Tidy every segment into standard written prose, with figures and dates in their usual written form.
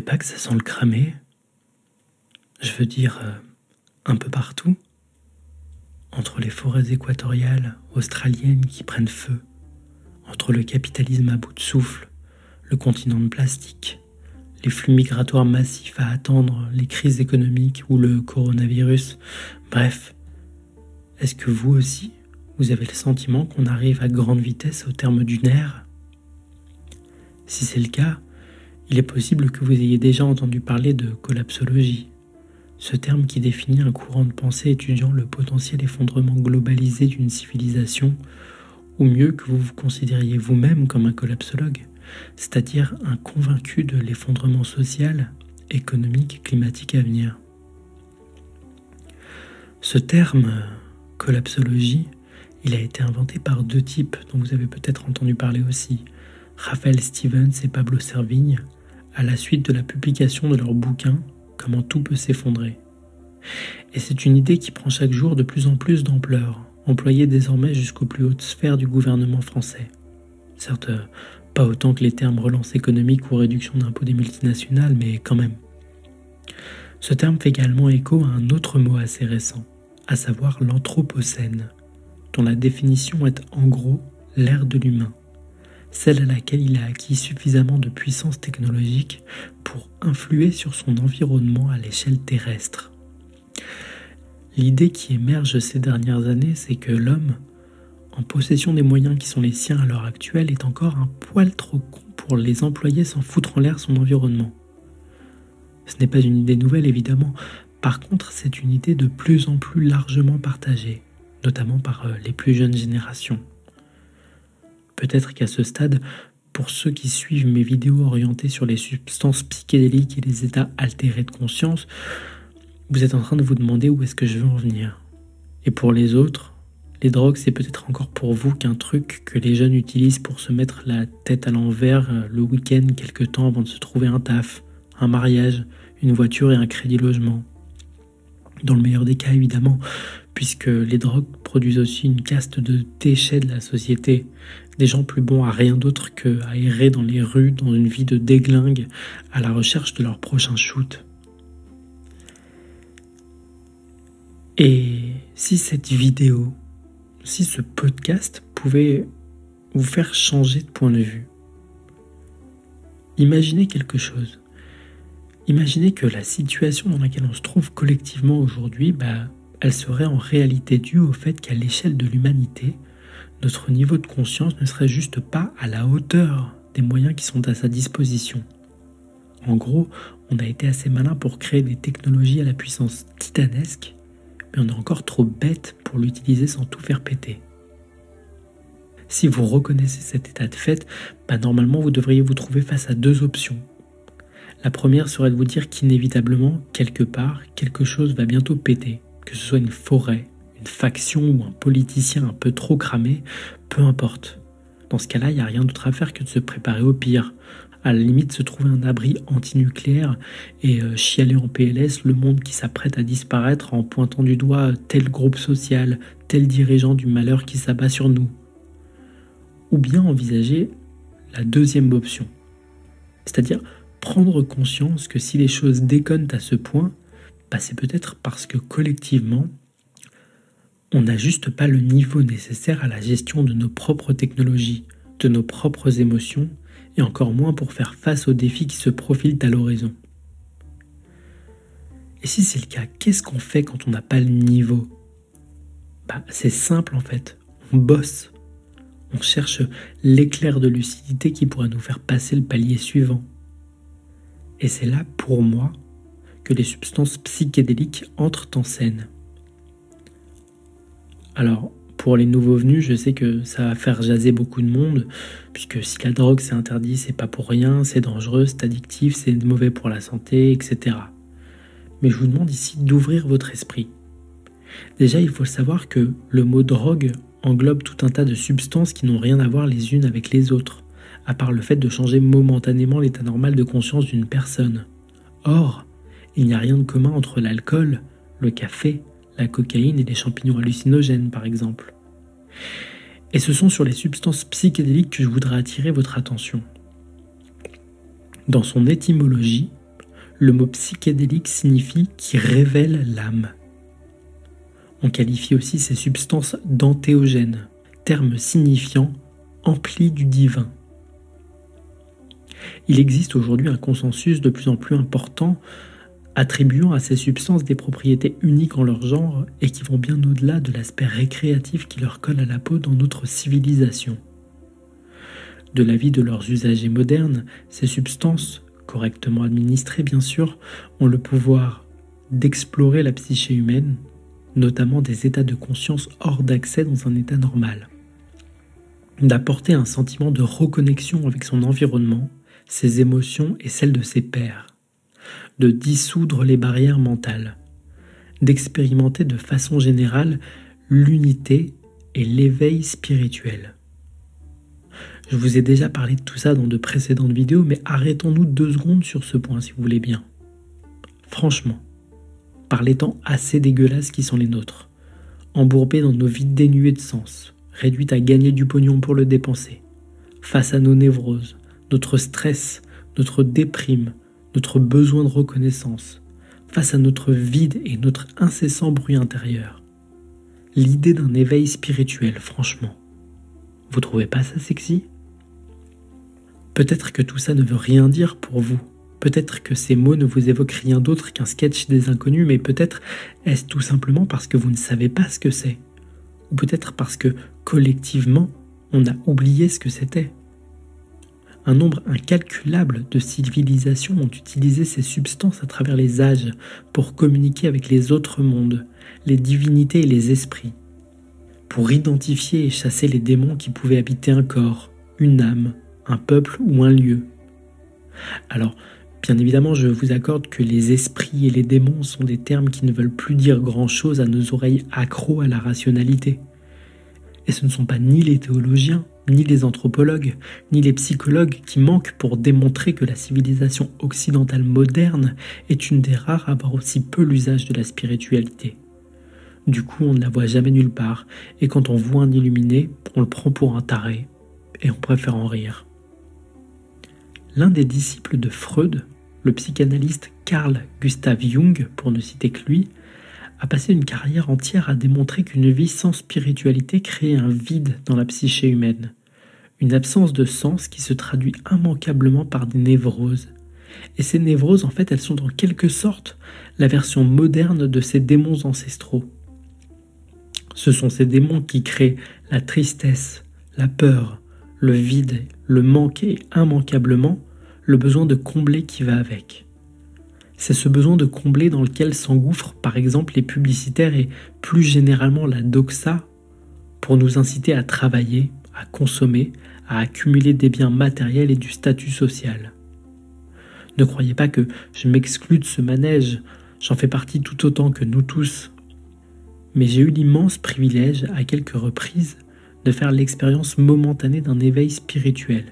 pas que ça sent le cramé? Je veux dire, un peu partout. Entre les forêts équatoriales australiennes qui prennent feu, entre le capitalisme à bout de souffle, le continent de plastique, les flux migratoires massifs à attendre, les crises économiques ou le coronavirus. Bref, est-ce que vous aussi, vous avez le sentiment qu'on arrive à grande vitesse au terme d'une ère? Si c'est le cas, il est possible que vous ayez déjà entendu parler de collapsologie, ce terme qui définit un courant de pensée étudiant le potentiel effondrement globalisé d'une civilisation, ou mieux que vous vous considériez vous-même comme un collapsologue, c'est-à-dire un convaincu de l'effondrement social, économique, climatique à venir. Ce terme, collapsologie, il a été inventé par deux types dont vous avez peut-être entendu parler aussi, Raphaël Stevens et Pablo Servigne, à la suite de la publication de leur bouquin « Comment tout peut s'effondrer ». Et c'est une idée qui prend chaque jour de plus en plus d'ampleur, employée désormais jusqu'aux plus hautes sphères du gouvernement français. Certes, pas autant que les termes relance économique ou réduction d'impôts des multinationales, mais quand même. Ce terme fait également écho à un autre mot assez récent, à savoir l'anthropocène, dont la définition est en gros l'ère de l'humain, celle à laquelle il a acquis suffisamment de puissance technologique pour influer sur son environnement à l'échelle terrestre. L'idée qui émerge ces dernières années, c'est que l'homme, en possession des moyens qui sont les siens à l'heure actuelle, est encore un poil trop con pour les employer sans foutre en l'air son environnement. Ce n'est pas une idée nouvelle, évidemment. Par contre, c'est une idée de plus en plus largement partagée, notamment par les plus jeunes générations. Peut-être qu'à ce stade, pour ceux qui suivent mes vidéos orientées sur les substances psychédéliques et les états altérés de conscience, vous êtes en train de vous demander où est-ce que je veux en venir. Et pour les autres, les drogues, c'est peut-être encore pour vous qu'un truc que les jeunes utilisent pour se mettre la tête à l'envers le week-end quelque temps avant de se trouver un taf, un mariage, une voiture et un crédit logement. Dans le meilleur des cas, évidemment, puisque les drogues produisent aussi une caste de déchets de la société, des gens plus bons à rien d'autre qu'à errer dans les rues, dans une vie de déglingue, à la recherche de leur prochain shoot. Et si cette vidéo, si ce podcast pouvait vous faire changer de point de vue, imaginez quelque chose. Imaginez que la situation dans laquelle on se trouve collectivement aujourd'hui, elle serait en réalité due au fait qu'à l'échelle de l'humanité, notre niveau de conscience ne serait juste pas à la hauteur des moyens qui sont à sa disposition. En gros, on a été assez malin pour créer des technologies à la puissance titanesque, mais on est encore trop bête pour l'utiliser sans tout faire péter. Si vous reconnaissez cet état de fait, normalement vous devriez vous trouver face à deux options. La première serait de vous dire qu'inévitablement, quelque part, quelque chose va bientôt péter, que ce soit une forêt, une faction ou un politicien un peu trop cramé, peu importe. Dans ce cas-là, il n'y a rien d'autre à faire que de se préparer au pire. À la limite, se trouver un abri antinucléaire et chialer en PLS le monde qui s'apprête à disparaître en pointant du doigt tel groupe social, tel dirigeant du malheur qui s'abat sur nous. Ou bien envisager la deuxième option, c'est-à-dire prendre conscience que si les choses déconnent à ce point, c'est peut-être parce que collectivement, on n'a juste pas le niveau nécessaire à la gestion de nos propres technologies, de nos propres émotions, et encore moins pour faire face aux défis qui se profilent à l'horizon. Et si c'est le cas, qu'est-ce qu'on fait quand on n'a pas le niveau? C'est simple en fait, on bosse. On cherche l'éclair de lucidité qui pourrait nous faire passer le palier suivant. Et c'est là, pour moi, que les substances psychédéliques entrent en scène. Alors, pour les nouveaux venus, je sais que ça va faire jaser beaucoup de monde, puisque si la drogue c'est interdit, c'est pas pour rien, c'est dangereux, c'est addictif, c'est mauvais pour la santé, etc. Mais je vous demande ici d'ouvrir votre esprit. Déjà, il faut savoir que le mot drogue englobe tout un tas de substances qui n'ont rien à voir les unes avec les autres, à part le fait de changer momentanément l'état normal de conscience d'une personne. Or, il n'y a rien de commun entre l'alcool, le café, la cocaïne et les champignons hallucinogènes par exemple. Et ce sont sur les substances psychédéliques que je voudrais attirer votre attention. Dans son étymologie, Le mot psychédélique signifie « qui révèle l'âme ». On qualifie aussi ces substances d'entéogènes, terme signifiant « empli du divin ». Il existe aujourd'hui un consensus de plus en plus important attribuant à ces substances des propriétés uniques en leur genre et qui vont bien au-delà de l'aspect récréatif qui leur colle à la peau dans notre civilisation. De l'avis de leurs usagers modernes, ces substances, correctement administrées bien sûr, ont le pouvoir d'explorer la psyché humaine, notamment des états de conscience hors d'accès dans un état normal, d'apporter un sentiment de reconnexion avec son environnement, ses émotions et celles de ses pairs, de dissoudre les barrières mentales, d'expérimenter de façon générale l'unité et l'éveil spirituel. Je vous ai déjà parlé de tout ça dans de précédentes vidéos, mais arrêtons-nous 2 secondes sur ce point si vous voulez bien. Franchement, par les temps assez dégueulasses qui sont les nôtres, embourbés dans nos vies dénuées de sens, réduites à gagner du pognon pour le dépenser, face à nos névroses, notre stress, notre déprime, notre besoin de reconnaissance, face à notre vide et notre incessant bruit intérieur. L'idée d'un éveil spirituel, franchement, vous trouvez pas ça sexy ? Peut-être que tout ça ne veut rien dire pour vous. Peut-être que ces mots ne vous évoquent rien d'autre qu'un sketch des inconnus, mais peut-être est-ce tout simplement parce que vous ne savez pas ce que c'est. Ou peut-être parce que, collectivement, on a oublié ce que c'était. Un nombre incalculable de civilisations ont utilisé ces substances à travers les âges pour communiquer avec les autres mondes, les divinités et les esprits, pour identifier et chasser les démons qui pouvaient habiter un corps, une âme, un peuple ou un lieu. Alors, bien évidemment, je vous accorde que les esprits et les démons sont des termes qui ne veulent plus dire grand-chose à nos oreilles accros à la rationalité. Et ce ne sont pas ni les théologiens, ni les anthropologues, ni les psychologues qui manquent pour démontrer que la civilisation occidentale moderne est une des rares à avoir aussi peu l'usage de la spiritualité. Du coup, on ne la voit jamais nulle part, et quand on voit un illuminé, on le prend pour un taré, et on préfère en rire. L'un des disciples de Freud, le psychanalyste Carl Gustav Jung, pour ne citer que lui, a passé une carrière entière à démontrer qu'une vie sans spiritualité créait un vide dans la psyché humaine, une absence de sens qui se traduit immanquablement par des névroses. Et ces névroses, en fait, elles sont en quelque sorte la version moderne de ces démons ancestraux. Ce sont ces démons qui créent la tristesse, la peur, le vide, le manque et immanquablement le besoin de combler qui va avec. C'est ce besoin de combler dans lequel s'engouffrent par exemple les publicitaires et plus généralement la doxa pour nous inciter à travailler, à consommer, à accumuler des biens matériels et du statut social. Ne croyez pas que je m'exclus de ce manège, j'en fais partie tout autant que nous tous. Mais j'ai eu l'immense privilège, à quelques reprises, de faire l'expérience momentanée d'un éveil spirituel.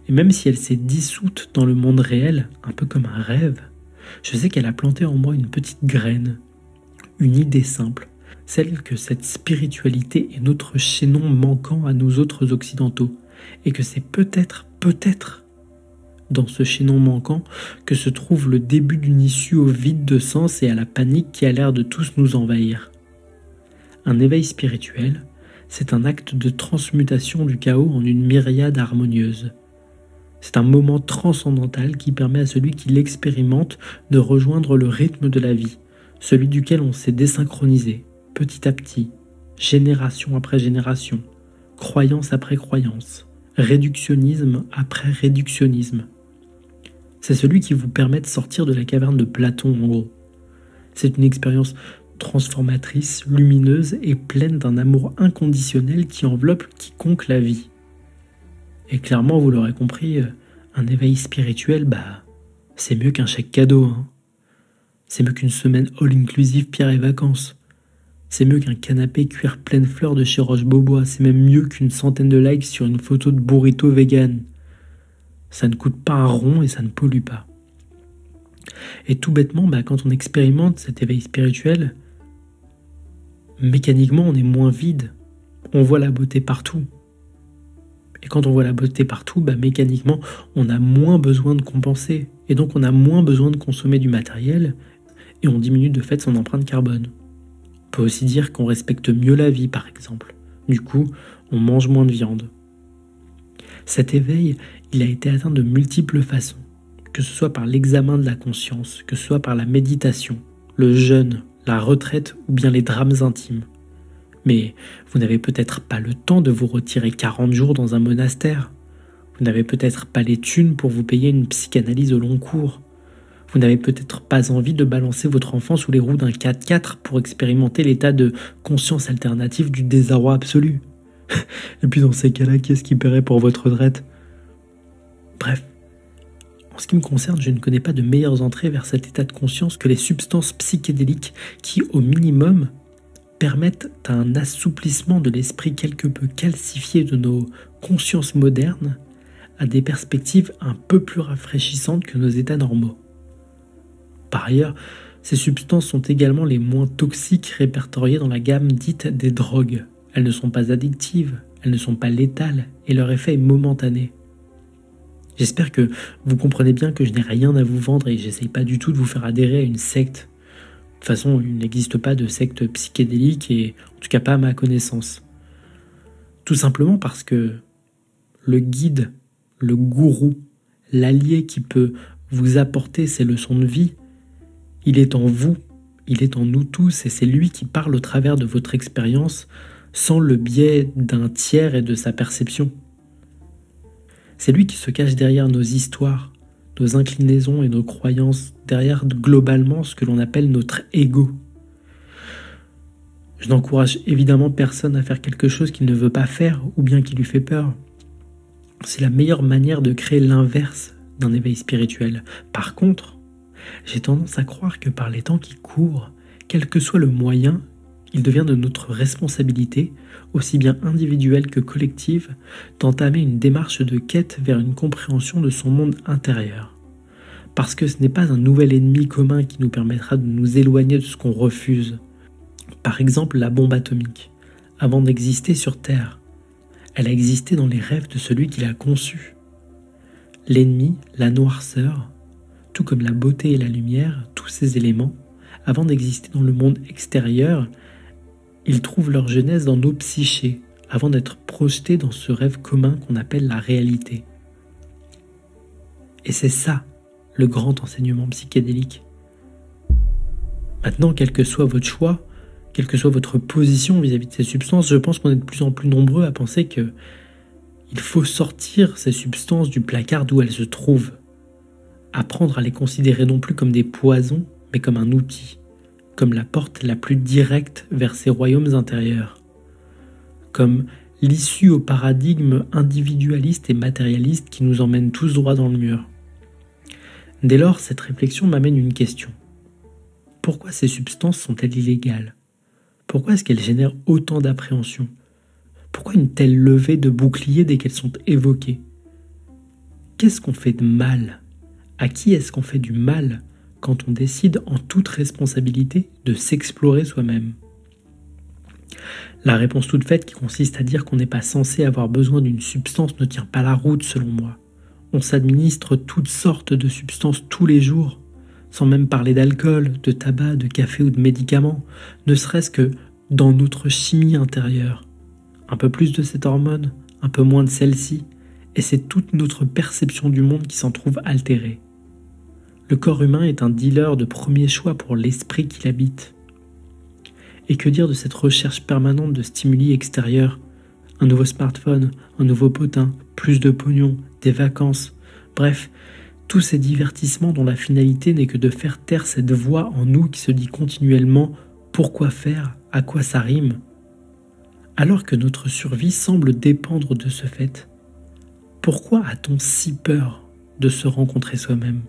Et même si elle s'est dissoute dans le monde réel, un peu comme un rêve, je sais qu'elle a planté en moi une petite graine, une idée simple, celle que cette spiritualité est notre chaînon manquant à nous autres occidentaux, et que c'est peut-être, dans ce chaînon manquant, que se trouve le début d'une issue au vide de sens et à la panique qui a l'air de tous nous envahir. Un éveil spirituel, c'est un acte de transmutation du chaos en une myriade harmonieuse. C'est un moment transcendantal qui permet à celui qui l'expérimente de rejoindre le rythme de la vie, celui duquel on s'est désynchronisé, petit à petit, génération après génération, croyance après croyance, réductionnisme après réductionnisme. C'est celui qui vous permet de sortir de la caverne de Platon, en gros. C'est une expérience transformatrice, lumineuse et pleine d'un amour inconditionnel qui enveloppe quiconque la vit. Et clairement, vous l'aurez compris, un éveil spirituel, c'est mieux qu'un chèque cadeau. C'est mieux qu'une semaine all-inclusive Pierre et Vacances. C'est mieux qu'un canapé cuir pleine fleur de chez Roche-Beaubois. C'est même mieux qu'une centaine de likes sur une photo de burrito vegan. Ça ne coûte pas un rond et ça ne pollue pas. Et tout bêtement, quand on expérimente cet éveil spirituel, mécaniquement, on est moins vide. On voit la beauté partout. Et quand on voit la beauté partout, mécaniquement, on a moins besoin de compenser. Et donc on a moins besoin de consommer du matériel et on diminue de fait son empreinte carbone. On peut aussi dire qu'on respecte mieux la vie, par exemple. Du coup, on mange moins de viande. Cet éveil, il a été atteint de multiples façons, que ce soit par l'examen de la conscience, que ce soit par la méditation, le jeûne, la retraite ou bien les drames intimes. Mais vous n'avez peut-être pas le temps de vous retirer 40 jours dans un monastère. Vous n'avez peut-être pas les thunes pour vous payer une psychanalyse au long cours. Vous n'avez peut-être pas envie de balancer votre enfant sous les roues d'un 4x4 pour expérimenter l'état de conscience alternative du désarroi absolu. Et puis dans ces cas-là, qui est-ce qui paierait pour votre retraite? Bref, en ce qui me concerne, je ne connais pas de meilleures entrées vers cet état de conscience que les substances psychédéliques qui, au minimum, permettent un assouplissement de l'esprit quelque peu calcifié de nos consciences modernes à des perspectives un peu plus rafraîchissantes que nos états normaux. Par ailleurs, ces substances sont également les moins toxiques répertoriées dans la gamme dite des drogues. Elles ne sont pas addictives, elles ne sont pas létales et leur effet est momentané. J'espère que vous comprenez bien que je n'ai rien à vous vendre et j'essaye pas du tout de vous faire adhérer à une secte. De toute façon, il n'existe pas de secte psychédélique et en tout cas pas à ma connaissance. Tout simplement parce que le guide, le gourou, l'allié qui peut vous apporter ces leçons de vie, il est en vous, il est en nous tous et c'est lui qui parle au travers de votre expérience sans le biais d'un tiers et de sa perception. C'est lui qui se cache derrière nos histoires, nos inclinaisons et nos croyances, derrière globalement ce que l'on appelle notre ego. Je n'encourage évidemment personne à faire quelque chose qu'il ne veut pas faire ou bien qui lui fait peur. C'est la meilleure manière de créer l'inverse d'un éveil spirituel. Par contre, j'ai tendance à croire que par les temps qui courent, quel que soit le moyen, il devient de notre responsabilité, aussi bien individuelle que collective, d'entamer une démarche de quête vers une compréhension de son monde intérieur. Parce que ce n'est pas un nouvel ennemi commun qui nous permettra de nous éloigner de ce qu'on refuse. Par exemple, la bombe atomique. Avant d'exister sur Terre, elle a existé dans les rêves de celui qui l'a conçue. L'ennemi, la noirceur, tout comme la beauté et la lumière, tous ces éléments, avant d'exister dans le monde extérieur, ils trouvent leur genèse dans nos psychés, avant d'être projetés dans ce rêve commun qu'on appelle la réalité. Et c'est ça, le grand enseignement psychédélique. Maintenant, quel que soit votre choix, quelle que soit votre position vis-à-vis de ces substances, je pense qu'on est de plus en plus nombreux à penser que il faut sortir ces substances du placard d'où elles se trouvent. Apprendre à les considérer non plus comme des poisons, mais comme un outil, comme la porte la plus directe vers ces royaumes intérieurs, comme l'issue au paradigme individualiste et matérialiste qui nous emmène tous droit dans le mur. Dès lors, cette réflexion m'amène une question. Pourquoi ces substances sont-elles illégales? Pourquoi est-ce qu'elles génèrent autant d'appréhension? Pourquoi une telle levée de boucliers dès qu'elles sont évoquées? Qu'est-ce qu'on fait de mal? À qui est-ce qu'on fait du mal quand on décide en toute responsabilité de s'explorer soi-même? La réponse toute faite qui consiste à dire qu'on n'est pas censé avoir besoin d'une substance ne tient pas la route selon moi. On s'administre toutes sortes de substances tous les jours, sans même parler d'alcool, de tabac, de café ou de médicaments, ne serait-ce que dans notre chimie intérieure. Un peu plus de cette hormone, un peu moins de celle-ci, et c'est toute notre perception du monde qui s'en trouve altérée. Le corps humain est un dealer de premier choix pour l'esprit qui l'habite. Et que dire de cette recherche permanente de stimuli extérieurs? Un nouveau smartphone, un nouveau potin, plus de pognon, des vacances, bref, tous ces divertissements dont la finalité n'est que de faire taire cette voix en nous qui se dit continuellement « pourquoi faire? À quoi ça rime ?» Alors que notre survie semble dépendre de ce fait. Pourquoi a-t-on si peur de se rencontrer soi-même?